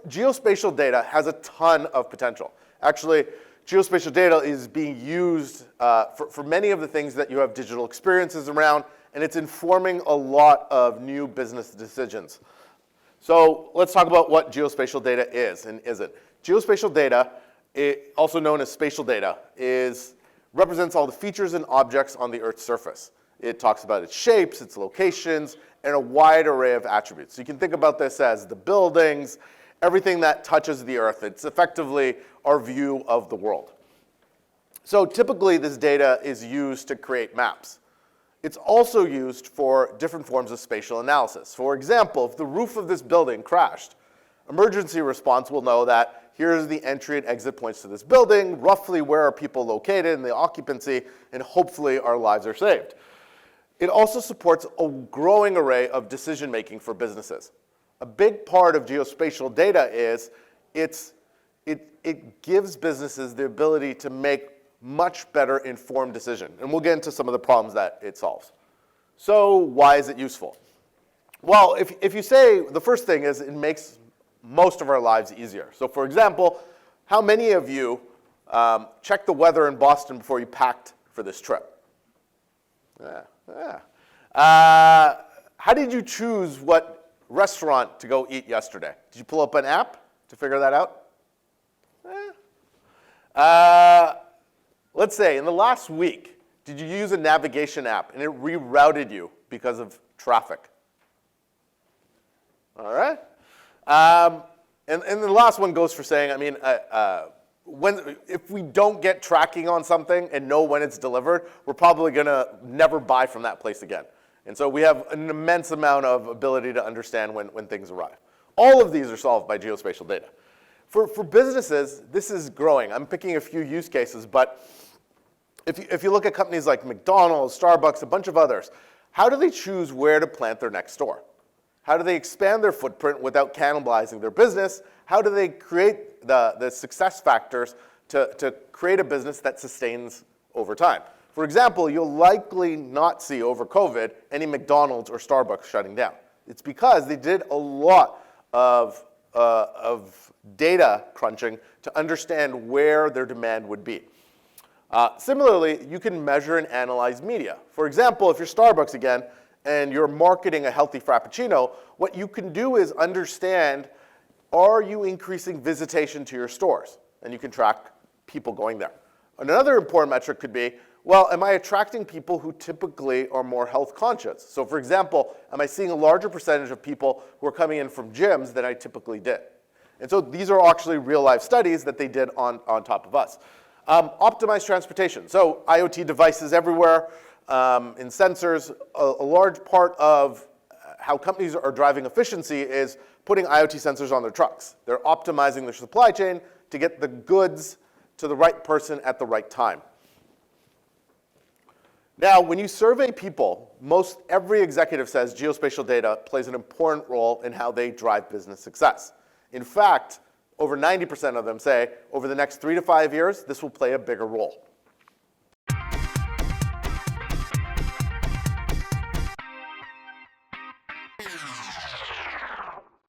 geospatial data has a ton of potential. Actually, geospatial data is being used for many of the things that you have digital experiences around, and it's informing a lot of new business decisions. So let's talk about what geospatial data is and isn't. Geospatial data, also known as spatial data, represents all the features and objects on the Earth's surface. It talks about its shapes, its locations, and a wide array of attributes. So you can think about this as the buildings, everything that touches the Earth. It's effectively our view of the world. So typically, this data is used to create maps. It's also used for different forms of spatial analysis. For example, if the roof of this building crashed, emergency response will know that here's the entry and exit points to this building, roughly where are people located and the occupancy, and hopefully our lives are saved. It also supports a growing array of decision-making for businesses. A big part of geospatial data is it gives businesses the ability to make much better informed decision. And we'll get into some of the problems that it solves. So why is it useful? Well, if you say the first thing is it makes most of our lives easier. So for example, how many of you checked the weather in Boston before you packed for this trip? How did you choose what restaurant to go eat yesterday? Did you pull up an app to figure that out? Let's say in the last week, did you use a navigation app and it rerouted you because of traffic? All right. And the last one goes for saying, I mean, if we don't get tracking on something and know when it's delivered, we're probably going to never buy from that place again. And so we have an immense amount of ability to understand when things arrive. All of these are solved by geospatial data. For businesses, this is growing. I'm picking a few use cases, but if you look at companies like McDonald's, Starbucks, a bunch of others, how do they choose where to plant their next store? How do they expand their footprint without cannibalizing their business? How do they create the success factors to create a business that sustains over time? For example, you'll likely not see over COVID any McDonald's or Starbucks shutting down. It's because they did a lot of data crunching to understand where their demand would be. Similarly, you can measure and analyze media. For example, if you're Starbucks again, and you're marketing a healthy Frappuccino, what you can do is understand, are you increasing visitation to your stores? And you can track people going there. Another important metric could be, well, am I attracting people who typically are more health conscious? So for example, am I seeing a larger percentage of people who are coming in from gyms than I typically did? And so these are actually real life studies that they did on top of us. Optimized transportation. So IoT devices everywhere. In sensors, a large part of how companies are driving efficiency is putting IoT sensors on their trucks. They're optimizing their supply chain to get the goods to the right person at the right time. Now, when you survey people, most every executive says geospatial data plays an important role in how they drive business success. In fact, over 90% of them say over the next 3 to 5 years, this will play a bigger role.